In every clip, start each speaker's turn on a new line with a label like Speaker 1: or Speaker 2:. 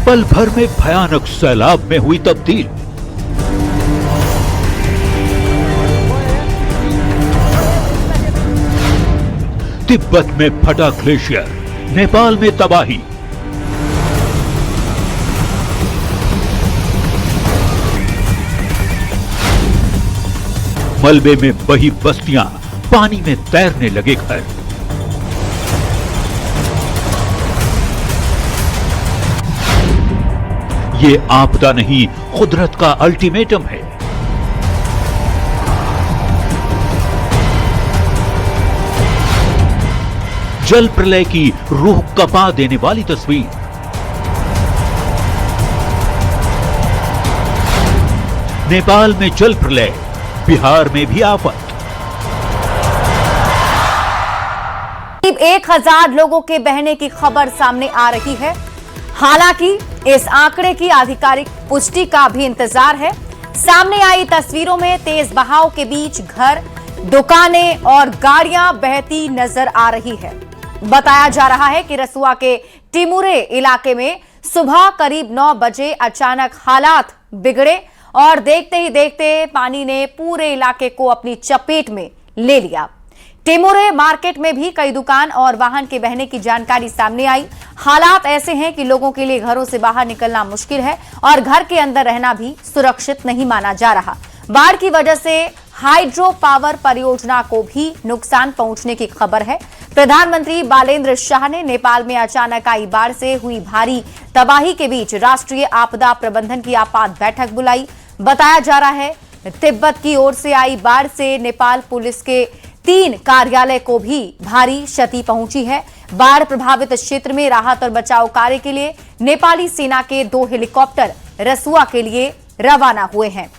Speaker 1: पल भर में भयानक सैलाब में हुई तब्दील। तिब्बत में फटा ग्लेशियर, नेपाल में तबाही। मलबे में बही बस्तियां, पानी में तैरने लगे घर। ये आपदा नहीं, कुदरत का अल्टीमेटम है। जल प्रलय की रूह कपा देने वाली तस्वीर। नेपाल में जल प्रलय, बिहार में भी आफत।
Speaker 2: करीब 1000 लोगों के बहने की खबर सामने आ रही है। हालांकि इस आंकड़े की आधिकारिक पुष्टि का भी इंतजार है। सामने आई तस्वीरों में तेज बहाव के बीच घर, दुकानें और गाड़ियां बहती नजर आ रही है। बताया जा रहा है कि रसुआ के टिमुरे इलाके में सुबह करीब 9 बजे अचानक हालात बिगड़े और देखते ही देखते पानी ने पूरे इलाके को अपनी चपेट में ले लिया। टिमुरे मार्केट में भी कई दुकान और वाहन के बहने की जानकारी सामने आई। हालात ऐसे हैं कि लोगों के लिए घरों से बाहर निकलना मुश्किल है और घर के अंदर रहना भी सुरक्षित नहीं माना जा रहा। बाढ़ की वजह से हाइड्रो पावर परियोजना को भी नुकसान पहुंचने की खबर है। प्रधानमंत्री बालेंद्र शाह ने नेपाल में अचानक आई बाढ़ से हुई भारी तबाही के बीच राष्ट्रीय आपदा प्रबंधन की आपात बैठक बुलाई। बताया जा रहा है तिब्बत की ओर से आई बाढ़ से नेपाल पुलिस के 3 कार्यालय को भी भारी क्षति पहुंची है। बाढ़ प्रभावित क्षेत्र में राहत और बचाव कार्य के लिए नेपाली सेना के 2 हेलीकॉप्टर रसुआ के लिए रवाना हुए हैं।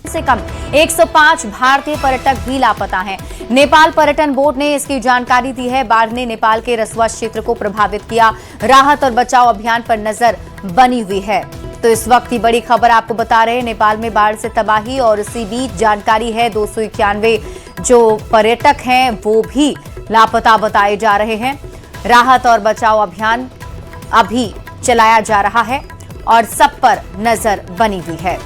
Speaker 2: से कम 105 भारतीय पर्यटक भी लापता हैं। नेपाल पर्यटन बोर्ड ने इसकी जानकारी दी है। बाढ़ ने नेपाल के रसुआ क्षेत्र को प्रभावित किया। राहत और बचाव अभियान पर नजर बनी हुई है। तो इस वक्त की बड़ी खबर आपको बता रहे हैं, नेपाल में बाढ़ से तबाही और इसी बीच जानकारी है 291 जो पर्यटक हैं वो भी लापता बताए जा रहे हैं। राहत और बचाव अभियान अभी चलाया जा रहा है और सब पर नजर बनी हुई है।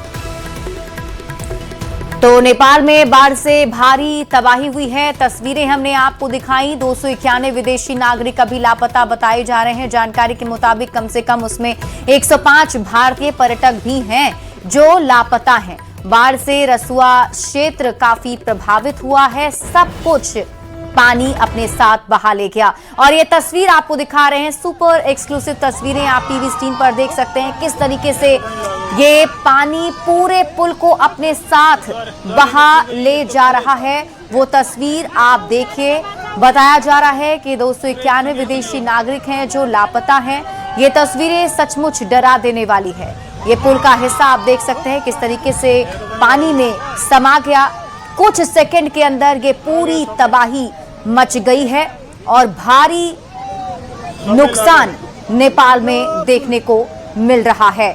Speaker 2: तो नेपाल में बाढ़ से भारी तबाही हुई है। तस्वीरें हमने आपको दिखाई। 291 विदेशी नागरिक अभी लापता बताए जा रहे हैं। जानकारी के मुताबिक कम से कम उसमें 105 भारतीय पर्यटक भी हैं जो लापता हैं। बाढ़ से रसुआ क्षेत्र काफी प्रभावित हुआ है। सब कुछ पानी अपने साथ बहा ले गया और ये तस्वीर आपको दिखा रहे हैं, सुपर एक्सक्लूसिव तस्वीरें आप टीवी स्क्रीन पर देख सकते हैं किस तरीके से ये पानी पूरे पुल को अपने साथ बहा ले जा रहा है। वो तस्वीर आप देखिए। बताया जा रहा है कि 291 विदेशी नागरिक हैं जो लापता हैं। ये तस्वीरें सचमुच डरा देने वाली है। ये पुल का हिस्सा आप देख सकते हैं किस तरीके से पानी में समा गया। कुछ सेकंड के अंदर ये पूरी तबाही मच गई है और भारी नुकसान नेपाल में देखने को मिल रहा है।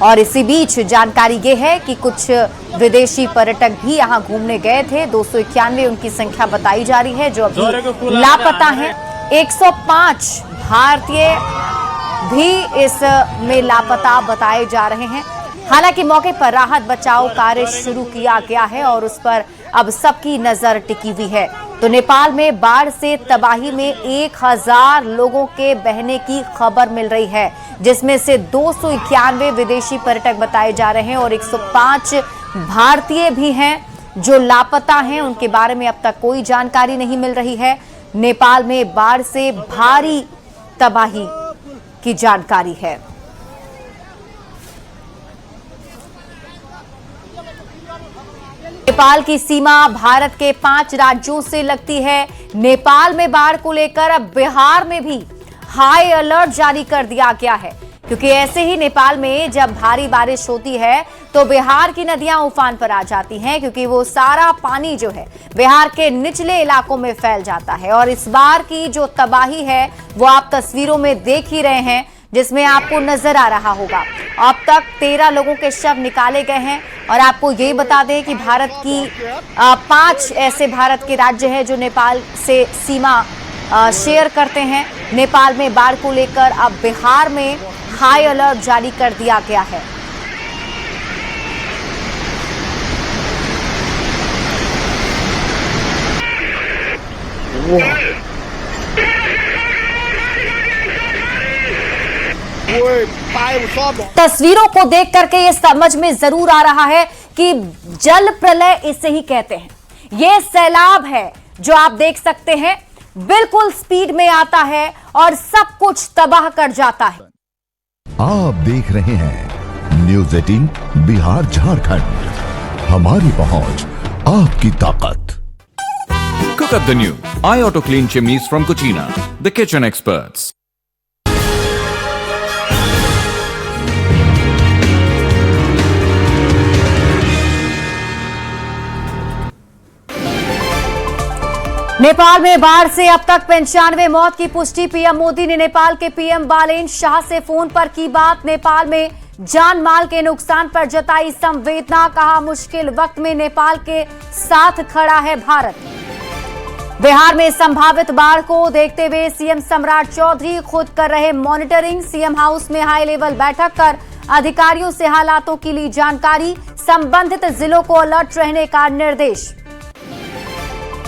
Speaker 2: और इसी बीच जानकारी ये है कि कुछ विदेशी पर्यटक भी यहां घूमने गए थे। 291 उनकी संख्या बताई जा रही है जो अभी लापता हैं। 105 भारतीय भी इस में लापता बताए जा रहे हैं। हालांकि मौके पर राहत बचाव कार्य शुरू किया गया है और उस पर अब सबकी नजर टिकी हुई है। तो नेपाल में बाढ़ से तबाही में 1000 लोगों के बहने की खबर मिल रही है, जिसमें से 291 विदेशी पर्यटक बताए जा रहे हैं और 105 भारतीय भी हैं जो लापता हैं। उनके बारे में अब तक कोई जानकारी नहीं मिल रही है। नेपाल में बाढ़ से भारी तबाही की जानकारी है। नेपाल की सीमा भारत के 5 राज्यों से लगती है। नेपाल में बाढ़ को लेकर अब बिहार में भी हाई अलर्ट जारी कर दिया गया है, क्योंकि ऐसे ही नेपाल में जब भारी बारिश होती है तो बिहार की नदियां उफान पर आ जाती हैं, क्योंकि वो सारा पानी जो है बिहार के निचले इलाकों में फैल जाता है। और इस बार की जो तबाही है वो आप तस्वीरों में देख ही रहे हैं, जिसमें आपको नजर आ रहा होगा। अब तक 13 लोगों के शव निकाले गए हैं। और आपको ये बता दें कि भारत की 5 ऐसे भारत के राज्य हैं जो नेपाल से सीमा शेयर करते हैं। नेपाल में बाढ़ को लेकर अब बिहार में हाई अलर्ट जारी कर दिया गया है। तस्वीरों को देख करके ये समझ में जरूर आ रहा है कि जल प्रलय इसे ही कहते हैं। ये सैलाब है जो आप देख सकते हैं, बिल्कुल स्पीड में आता है और सब कुछ तबाह कर जाता है।
Speaker 3: आप देख रहे हैं न्यूज़ 18 बिहार झारखंड, हमारी पहुंच आपकी ताकत।
Speaker 4: Cook up the new iAuto Clean Chimneys from Cucina, the kitchen experts.
Speaker 2: Nepal में बाढ़ से अब तक 95 मौत की पुष्टि। पीएम मोदी ने नेपाल के पीएम बालेन शाह से फोन पर की बात। नेपाल में जान माल के नुकसान पर जताई संवेदना। कहा मुश्किल वक्त में नेपाल के साथ खड़ा है भारत। बिहार में संभावित बाढ़ को देखते हुए सीएम सम्राट चौधरी खुद कर रहे मॉनिटरिंग। सीएम हाउस में हाई लेवल बैठक कर अधिकारियों से हालातों की ली जानकारी। संबंधित जिलों को अलर्ट रहने का निर्देश।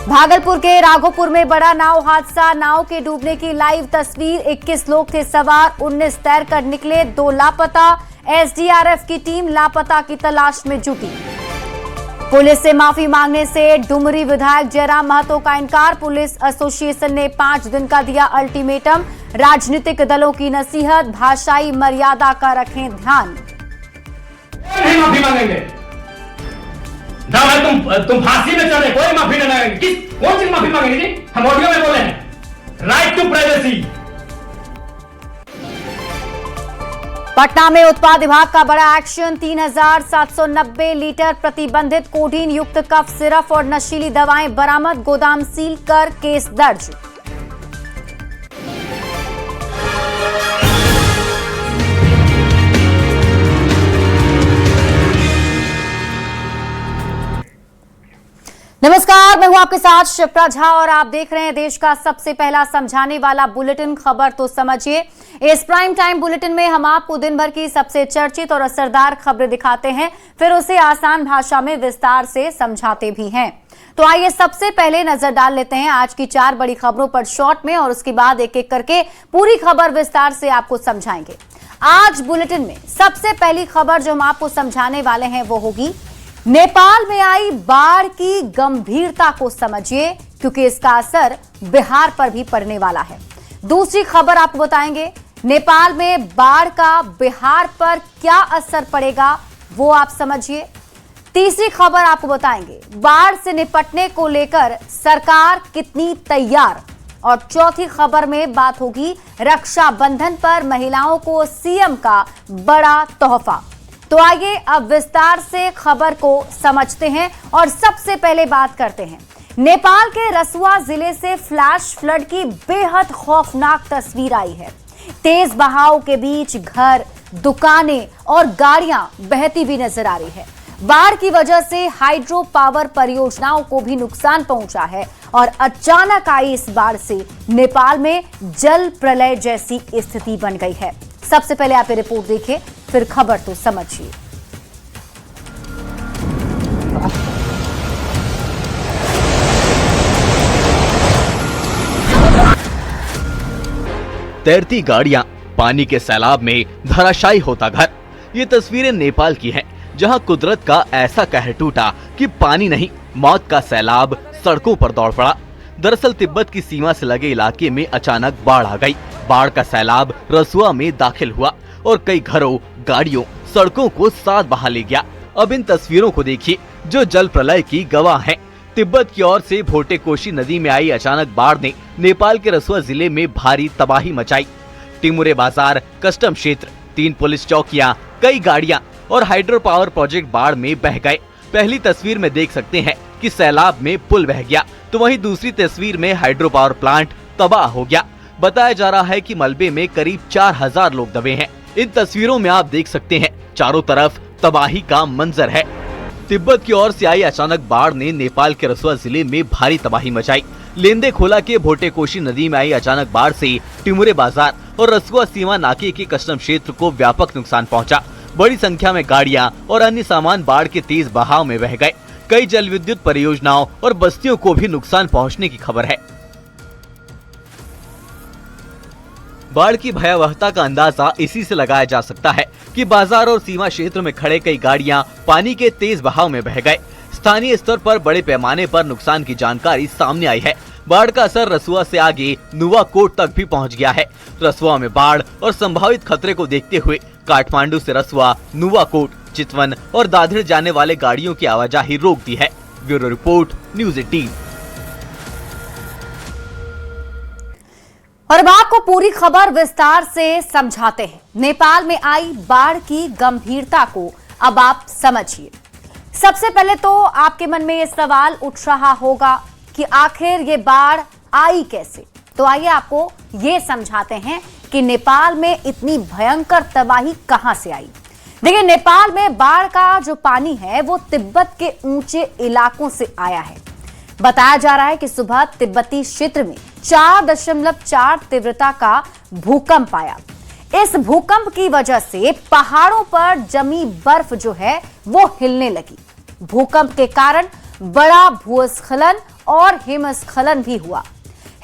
Speaker 2: भागलपुर के राघोपुर में बड़ा नाव हादसा। नाव के डूबने की लाइव तस्वीर। 21 लोग थे सवार, 19 तैरकर निकले, 2 लापता। एसडीआरएफ की टीम लापता की तलाश में जुटी। पुलिस से माफी मांगने से डुमरी विधायक जयराम महतो का इनकार। पुलिस एसोसिएशन ने 5 दिन का दिया अल्टीमेटम। राजनीतिक दलों की नसीहत, भाषाई मर्यादा का रखें ध्यान।
Speaker 5: नहीं माफी मांगेंगे ना भाई, तुम फांसी में चले, कोई माफी नहीं मांगेंगे। कौन सी माफी मांगेंगे जी? हम ऑडियो में बोले हैं, राइट टू प्राइवेसी।
Speaker 2: पटना में उत्पाद विभाग का बड़ा एक्शन। 3790 लीटर प्रतिबंधित कोडीन युक्त कफ सिरप और नशीली दवाएं बरामद। गोदाम सील कर केस दर्ज। नमस्कार, मैं हूं आपके साथ शिप्रा झा और आप देख रहे हैं देश का सबसे पहला समझाने वाला बुलेटिन खबर तो समझिए। इस प्राइम टाइम बुलेटिन में हम आपको दिन भर की सबसे चर्चित और असरदार खबरें दिखाते हैं, फिर उसे आसान भाषा में विस्तार से समझाते भी हैं। तो आइए सबसे पहले नजर डाल लेते हैं आज की 4 बड़ी खबरों पर शॉर्ट में, और उसके बाद एक एक करके पूरी खबर विस्तार से आपको समझाएंगे। आज बुलेटिन में सबसे पहली खबर जो हम आपको समझाने वाले हैं वो होगी नेपाल में आई बाढ़ की गंभीरता को समझिए, क्योंकि इसका असर बिहार पर भी पड़ने वाला है। दूसरी खबर आपको बताएंगे नेपाल में बाढ़ का बिहार पर क्या असर पड़ेगा, वो आप समझिए। तीसरी खबर आपको बताएंगे बाढ़ से निपटने को लेकर सरकार कितनी तैयार, और चौथी खबर में बात होगी रक्षाबंधन पर महिलाओं को सीएम का बड़ा तोहफा। तो आइए अब विस्तार से खबर को समझते हैं और सबसे पहले बात करते हैं नेपाल के रसुआ जिले से फ्लैश फ्लड की बेहद खौफनाक तस्वीर आई है। तेज बहाव के बीच घर, दुकानें और गाड़ियां बहती भी नजर आ रही है। बाढ़ की वजह से हाइड्रो पावर परियोजनाओं को भी नुकसान पहुंचा है और अचानक आई इस बाढ़ से नेपाल में जल प्रलय जैसी स्थिति बन गई है। सबसे पहले आप ये रिपोर्ट देखिए, फिर खबर तो समझिए।
Speaker 6: तैरती गाड़ियां, पानी के सैलाब में धराशायी होता घर। ये तस्वीरें नेपाल की हैं, जहां कुदरत का ऐसा कहर टूटा कि पानी नहीं, मौत का सैलाब सड़कों पर दौड़ पड़ा। दरअसल तिब्बत की सीमा से लगे इलाके में अचानक बाढ़ आ गई। बाढ़ का सैलाब रसुआ में दाखिल हुआ और कई घरों, गाड़ियों, सड़कों को साथ बहा ले गया। अब इन तस्वीरों को देखिए जो जल प्रलय की गवाह हैं। तिब्बत की ओर से भोटे कोशी नदी में आई अचानक बाढ़ ने नेपाल के रसुआ जिले में भारी तबाही मचाई। टिमुरे बाजार, कस्टम क्षेत्र, 3 पुलिस चौकियां, कई गाड़ियां और हाइड्रो पावर प्रोजेक्ट बाढ़ में बह गए। पहली तस्वीर में देख सकते हैं कि सैलाब में पुल बह गया, तो वहीं दूसरी तस्वीर में हाइड्रो पावर प्लांट तबाह हो गया। बताया जा रहा है कि मलबे में करीब 4000 लोग दबे हैं। इन तस्वीरों में आप देख सकते हैं चारों तरफ तबाही का मंजर है। तिब्बत की ओर से आई अचानक बाढ़ ने नेपाल के रसुआ जिले में भारी तबाही मचाई। लेंदे खोला के भोटेकोशी नदी में आई अचानक बाढ़ से टिमुरे बाजार और रसुआ सीमा नाके के कस्टम क्षेत्र को व्यापक नुकसान पहुंचा। बड़ी संख्या में गाड़ियां और अन्य सामान बाढ़ के तेज बहाव में बह गए। कई जल विद्युत परियोजनाओं और बस्तियों को भी नुकसान पहुंचने की खबर है। बाढ़ की भयावहता का अंदाजा इसी से लगाया जा सकता है कि बाजार और सीमा क्षेत्र में खड़े कई गाड़ियां पानी के तेज बहाव में बह गए। स्थानीय स्तर पर बड़े पैमाने पर नुकसान की जानकारी सामने आई है। बाढ़ का असर रसुआ से आगे नुवाकोट तक भी पहुंच गया है। रसुआ में बाढ़ और संभावित खतरे को देखते हुए काठमांडू से रसुआ, नुवाकोट, चितवन और दादर जाने वाले गाड़ियों की आवाजाही रोक दी है। Bureau report, news 18।
Speaker 2: और अब आपको पूरी खबर विस्तार से समझाते हैं। नेपाल में आई बाढ़ की गंभीरता को अब आप समझिए। सबसे पहले तो आपके मन में ये सवाल उठ रहा होगा कि आखिर ये बाढ़ आई कैसे। तो आइए आपको ये समझाते हैं कि नेपाल में इतनी भयंकर तबाही कहां से आई। देखिए, नेपाल में बाढ़ का जो पानी है वो तिब्बत के ऊंचे इलाकों से आया है। बताया जा रहा है कि सुबह तिब्बती क्षेत्र में 4.4 तीव्रता का भूकंप आया। इस भूकंप की वजह से पहाड़ों पर जमी बर्फ जो है वो हिलने लगी। भूकंप के कारण बड़ा भूस्खलन और हिमस्खलन भी हुआ।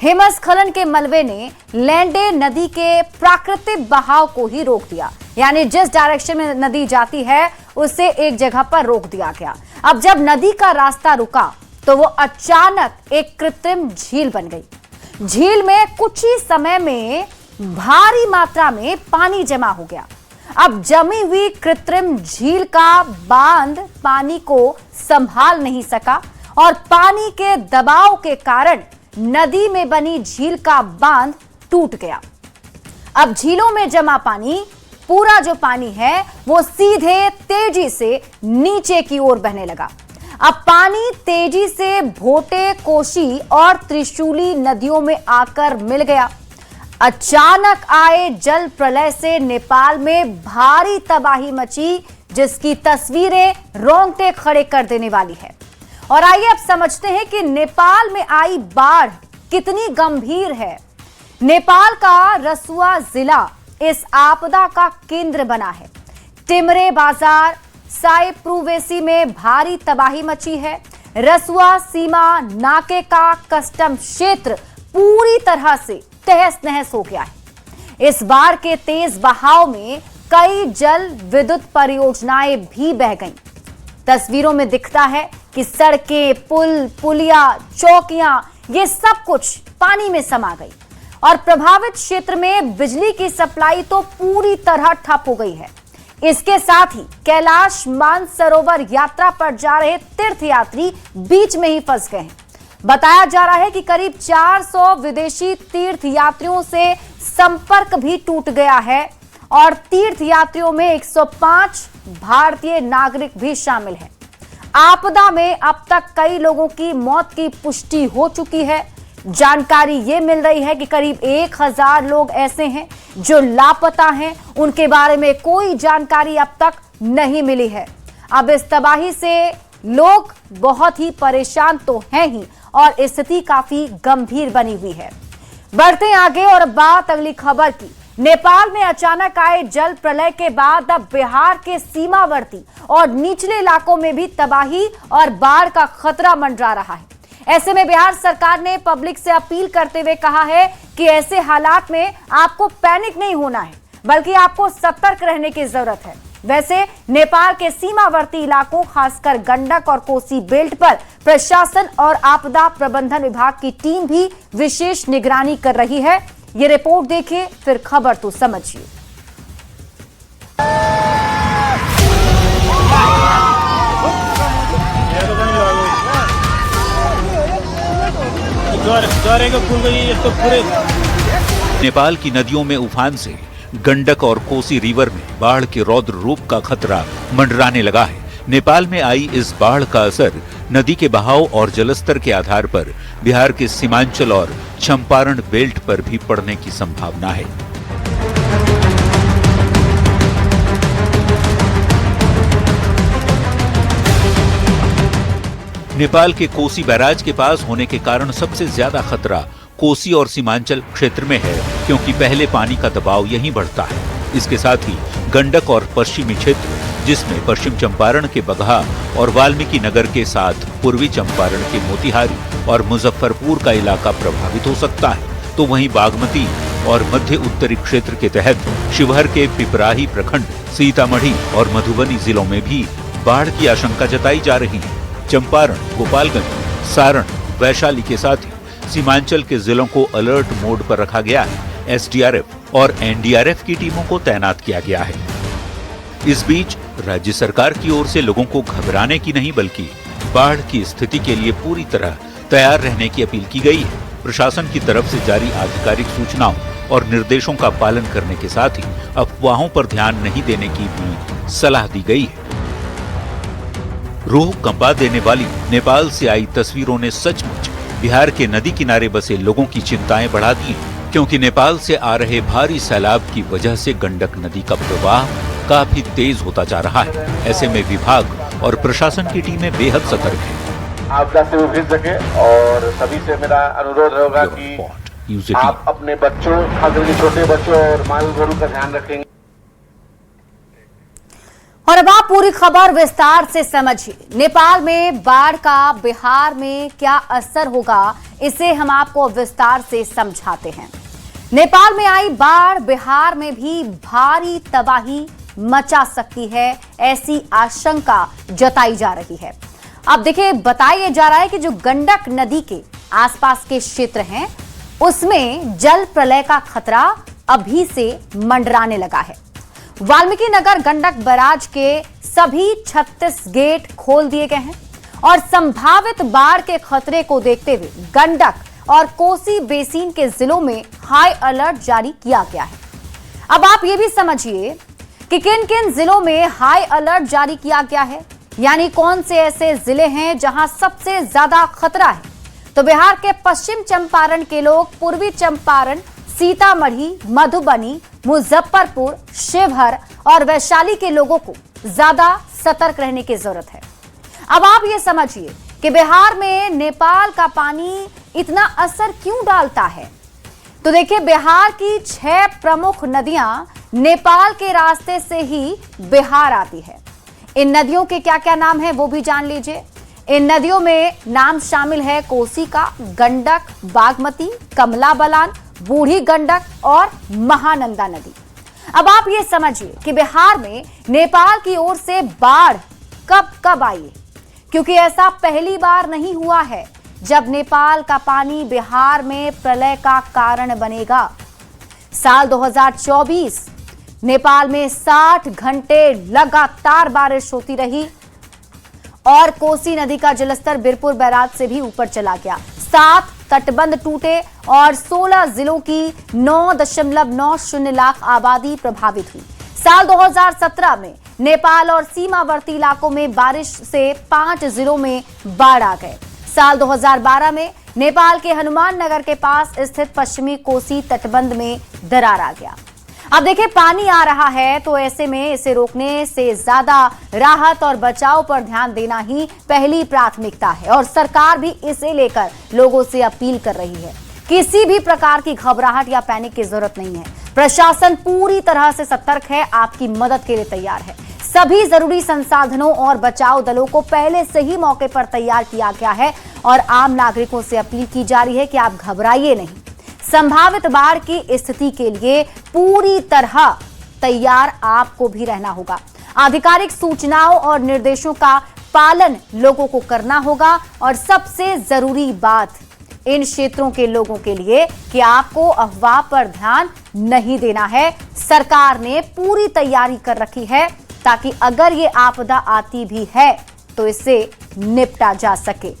Speaker 2: हिमस्खलन के मलबे ने लेंडे नदी के प्राकृतिक बहाव को ही रोक दिया, यानी जिस डायरेक्शन में नदी जाती है उसे एक जगह पर रोक दिया गया। अब जब नदी का रास्ता रुका तो वो अचानक एक कृत्रिम झील बन गई। झील में कुछ ही समय में भारी मात्रा में पानी जमा हो गया। अब जमी हुई कृत्रिम झील का बांध पानी को संभाल नहीं सका और पानी के दबाव के कारण नदी में बनी झील का बांध टूट गया। अब झीलों में जमा पानी, पूरा जो पानी है वो सीधे तेजी से नीचे की ओर बहने लगा। अब पानी तेजी से भोटेकोशी और त्रिशूली नदियों में आकर मिल गया। अचानक आए जल प्रलय से नेपाल में भारी तबाही मची, जिसकी तस्वीरें रोंगटे खड़े कर देने वाली है। और आइए अब समझते हैं कि नेपाल में आई बाढ़ कितनी गंभीर है। नेपाल का रसुआ जिला इस आपदा का केंद्र बना है। टिमरे बाजार, साइप्रुवेसी में भारी तबाही मची है। रसुआ सीमा नाके का कस्टम क्षेत्र पूरी तरह से तहस नहस हो गया है। इस बाढ़ के तेज बहाव में कई जल विद्युत परियोजनाएं भी बह गईं। तस्वीरों में दिखता है कि सड़कें, पुल, पुलिया, चौकियां, ये सब कुछ पानी में समा गई और प्रभावित क्षेत्र में बिजली की सप्लाई तो पूरी तरह ठप हो गई है। इसके साथ ही कैलाश मानसरोवर यात्रा पर जा रहे तीर्थयात्री बीच में ही फंस गए हैं। बताया जा रहा है कि करीब 400 विदेशी तीर्थयात्रियों से संपर्क भी टूट गया है और तीर्थयात्रियों में 105 भारतीय नागरिक भी शामिल हैं। आपदा में अब तक कई लोगों की मौत की पुष्टि हो चुकी है। जानकारी ये मिल रही है कि करीब 1000 लोग ऐसे हैं जो लापता हैं, उनके बारे में कोई जानकारी अब तक नहीं मिली है। अब इस तबाही से लोग बहुत ही परेशान तो हैं ही और स्थिति काफी गंभीर बनी हुई है। बढ़ते हैं आगे और बात अगली खबर की। नेपाल में अचानक आए जल प्रलय के बाद अब बिहार के सीमावर्ती और निचले इलाकों में भी तबाही और बाढ़ का खतरा मंडरा रहा है। ऐसे में बिहार सरकार ने पब्लिक से अपील करते हुए कहा है कि ऐसे हालात में आपको पैनिक नहीं होना है, बल्कि आपको सतर्क रहने की जरूरत है। वैसे नेपाल के सीमावर्ती इलाकों, खासकर गंडक और कोसी बेल्ट पर प्रशासन और आपदा प्रबंधन विभाग की टीम भी विशेष निगरानी कर रही है। ये रिपोर्ट देखिए, फिर खबर तो समझिए।
Speaker 1: नेपाल की नदियों में उफान से गंडक और कोसी रिवर में बाढ़ के रौद्र रूप का खतरा मंडराने लगा है। नेपाल में आई इस बाढ़ का असर नदी के बहाव और जलस्तर के आधार पर बिहार के सीमांचल और चंपारण बेल्ट पर भी पड़ने की संभावना है। नेपाल के कोसी बैराज के पास होने के कारण सबसे ज्यादा खतरा कोसी और सीमांचल क्षेत्र में है, क्योंकि पहले पानी का दबाव यहीं बढ़ता है। इसके साथ ही गंडक और पश्चिमी क्षेत्र, जिसमें पश्चिम चंपारण के बगहा और वाल्मीकि नगर के साथ पूर्वी चंपारण के मोतिहारी और मुजफ्फरपुर का इलाका प्रभावित हो सकता है, तो वहीं बागमती और मध्य उत्तरी क्षेत्र के तहत शिवहर के पिपराही प्रखंड, सीतामढ़ी और मधुबनी जिलों में भी बाढ़ की आशंका जताई जा रही है। चंपारण, गोपालगंज, सारण, वैशाली के साथ ही सीमांचल के जिलों को अलर्ट मोड पर रखा गया है। एसडीआरएफ और एनडीआरएफ की टीमों को तैनात किया गया है। इस बीच राज्य सरकार की ओर से लोगों को घबराने की नहीं, बल्कि बाढ़ की स्थिति के लिए पूरी तरह तैयार रहने की अपील की गई है। प्रशासन की तरफ से जारी आधिकारिक सूचनाओं और निर्देशों का पालन करने के साथ ही अफवाहों पर ध्यान नहीं देने की भी सलाह दी गई है। रूह कंपा देने वाली नेपाल से आई तस्वीरों ने सचमुच बिहार के नदी किनारे बसे लोगों की चिंताएं बढ़ा दी, क्योंकि नेपाल से आ रहे भारी सैलाब की वजह से गंडक नदी का प्रवाह काफी तेज होता जा रहा है। ऐसे में विभाग और प्रशासन की टीमें बेहद सतर्क हैं।
Speaker 7: आपदा से उभर सके, और सभी से मेरा अनुरोध होगा कि आप अपने बच्चों, खास करके छोटे बच्चों और माल गोरू का ध्यान रखेंगे।
Speaker 2: और अब आप पूरी खबर विस्तार से समझिए। नेपाल में बाढ़ का बिहार में क्या असर होगा, इसे हम आपको विस्तार से समझाते हैं। नेपाल में आई बाढ़ बिहार में भी भारी तबाही मचा सकती है, ऐसी आशंका जताई जा रही है। अब देखिए, बताया जा रहा है कि जो गंडक नदी के आसपास के क्षेत्र हैं, उसमें जल प्रलय का खतरा अभी से मंडराने लगा है। वाल्मीकि नगर गंडक बैराज के सभी 36 गेट खोल दिए गए हैं और संभावित बाढ़ के खतरे को देखते हुए गंडक और कोसी बेसिन के जिलों में हाई अलर्ट जारी किया गया है। अब आप ये भी समझिए कि किन किन जिलों में हाई अलर्ट जारी किया गया है, यानी कौन से ऐसे जिले हैं जहां सबसे ज्यादा खतरा है। तो बिहार के पश्चिम चंपारण के लोग पूर्वी चंपारण, सीतामढ़ी, मधुबनी, मुजफ्फरपुर, शिवहर और वैशाली के लोगों को ज्यादा सतर्क रहने की जरूरत है। अब आप ये समझिए कि बिहार में नेपाल का पानी इतना असर क्यों डालता है। तो देखिए, बिहार की 6 प्रमुख नदियां नेपाल के रास्ते से ही बिहार आती है। इन नदियों के क्या क्या नाम है वो भी जान लीजिए। इन नदियों में नाम शामिल है कोसी का, गंडक, बागमती, कमला बलान, बूढ़ी गंडक और महानंदा नदी। अब आप ये समझिए कि बिहार में नेपाल की ओर से बाढ़ कब आई, क्योंकि ऐसा पहली बार नहीं हुआ है जब नेपाल का पानी बिहार में प्रलय का कारण बनेगा। साल 2024 नेपाल में 60 घंटे लगातार बारिश होती रही और कोसी नदी का जलस्तर बीरपुर बैराज से भी ऊपर चला गया। 7 तटबंध टूटे और 16 जिलों की 9.90 लाख आबादी प्रभावित हुई। साल 2017 में नेपाल और सीमावर्ती इलाकों में बारिश से 5 जिलों में बाढ़ आ गए। साल 2012 में नेपाल के हनुमान नगर के पास स्थित पश्चिमी कोसी तटबंध में दरार आ गया। अब देखिए, पानी आ रहा है तो ऐसे में इसे रोकने से ज्यादा राहत और बचाव पर ध्यान देना ही पहली प्राथमिकता है और सरकार भी इसे लेकर लोगों से अपील कर रही है। किसी भी प्रकार की घबराहट या पैनिक की जरूरत नहीं है। प्रशासन पूरी तरह से सतर्क है, आपकी मदद के लिए तैयार है। सभी जरूरी संसाधनों और बचाव दलों को पहले से ही मौके पर तैयार किया गया है और आम नागरिकों से अपील की जा रही है कि आप घबराइए नहीं। संभावित बाढ़ की स्थिति के लिए पूरी तरह तैयार आपको भी रहना होगा। आधिकारिक सूचनाओं और निर्देशों का पालन लोगों को करना होगा और सबसे जरूरी बात इन क्षेत्रों के लोगों के लिए कि आपको अफवाह पर ध्यान नहीं देना है। सरकार ने पूरी तैयारी कर रखी है ताकि अगर ये आपदा आती भी है तो इससे निपटा जा सके।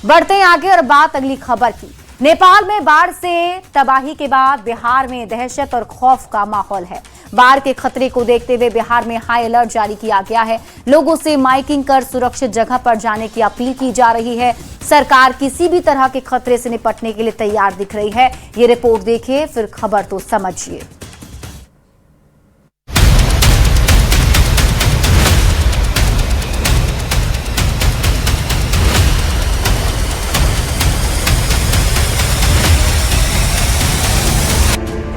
Speaker 2: बढ़ते हैं आगे और बात अगली खबर की। नेपाल में बाढ़ से तबाही के बाद बिहार में दहशत और खौफ का माहौल है। बाढ़ के खतरे को देखते हुए बिहार में हाई अलर्ट जारी किया गया है। लोगों से माइकिंग कर सुरक्षित जगह पर जाने की अपील की जा रही है। सरकार किसी भी तरह के खतरे से निपटने के लिए तैयार दिख रही है। ये रिपोर्ट देखिए, फिर खबर तो समझिए।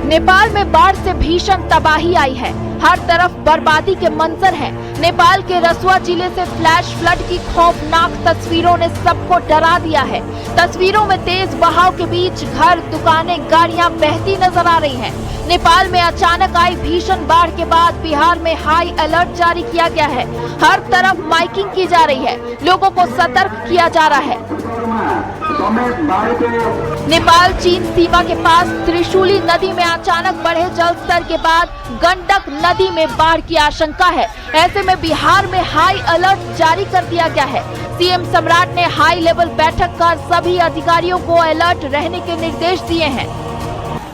Speaker 8: नेपाल में बाढ़ से भीषण तबाही आई है। हर तरफ बर्बादी के मंजर हैं। नेपाल के रसुआ जिले से फ्लैश फ्लड की खौफनाक तस्वीरों ने सबको डरा दिया है। तस्वीरों में तेज बहाव के बीच घर, दुकानें, गाड़ियां बहती नजर आ रही हैं। नेपाल में अचानक आई भीषण बाढ़ के बाद बिहार में हाई अलर्ट जारी किया गया है। हर तरफ माइकिंग की जा रही है, लोगों को सतर्क किया जा रहा है। नेपाल चीन सीमा के पास त्रिशूली नदी में अचानक बढ़े जल स्तर के बाद गंडक नदी में बाढ़ की आशंका है। ऐसे में बिहार में हाई अलर्ट जारी कर दिया गया है। सीएम सम्राट ने हाई लेवल बैठक कर सभी अधिकारियों को अलर्ट रहने के निर्देश दिए हैं।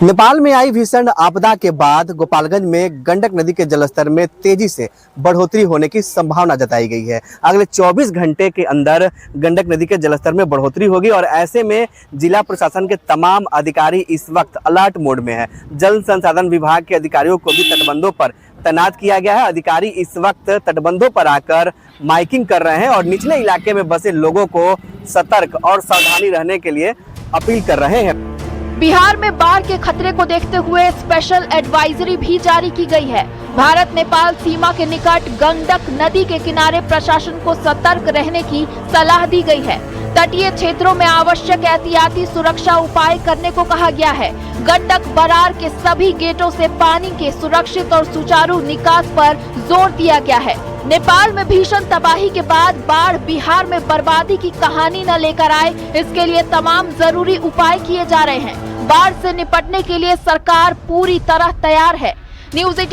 Speaker 9: नेपाल में आई भीषण आपदा के बाद गोपालगंज में गंडक नदी के जलस्तर में तेजी से बढ़ोतरी होने की संभावना जताई गई है। अगले 24 घंटे के अंदर गंडक नदी के जलस्तर में बढ़ोतरी होगी और ऐसे में जिला प्रशासन के तमाम अधिकारी इस वक्त अलर्ट मोड में है। जल संसाधन विभाग के अधिकारियों को भी तटबंधों पर तैनात किया गया है। अधिकारी इस वक्त तटबंधों पर आकर माइकिंग कर रहे हैं और निचले इलाके में बसे लोगों को सतर्क और सावधानी रहने के लिए अपील कर रहे हैं।
Speaker 8: बिहार में बाढ़ के खतरे को देखते हुए स्पेशल एडवाइजरी भी जारी की गई है। भारत नेपाल सीमा के निकट गंडक नदी के किनारे प्रशासन को सतर्क रहने की सलाह दी गई है। तटीय क्षेत्रों में आवश्यक एहतियाती सुरक्षा उपाय करने को कहा गया है। गंडक बरार के सभी गेटों से पानी के सुरक्षित और सुचारू निकास पर जोर दिया गया है। नेपाल में भीषण तबाही के बाद बाढ़ बिहार में बर्बादी की कहानी न लेकर आए, इसके लिए तमाम जरूरी उपाय किए जा रहे हैं। बाढ़ से निपटने के लिए सरकार पूरी तरह तैयार है। न्यूज़ 18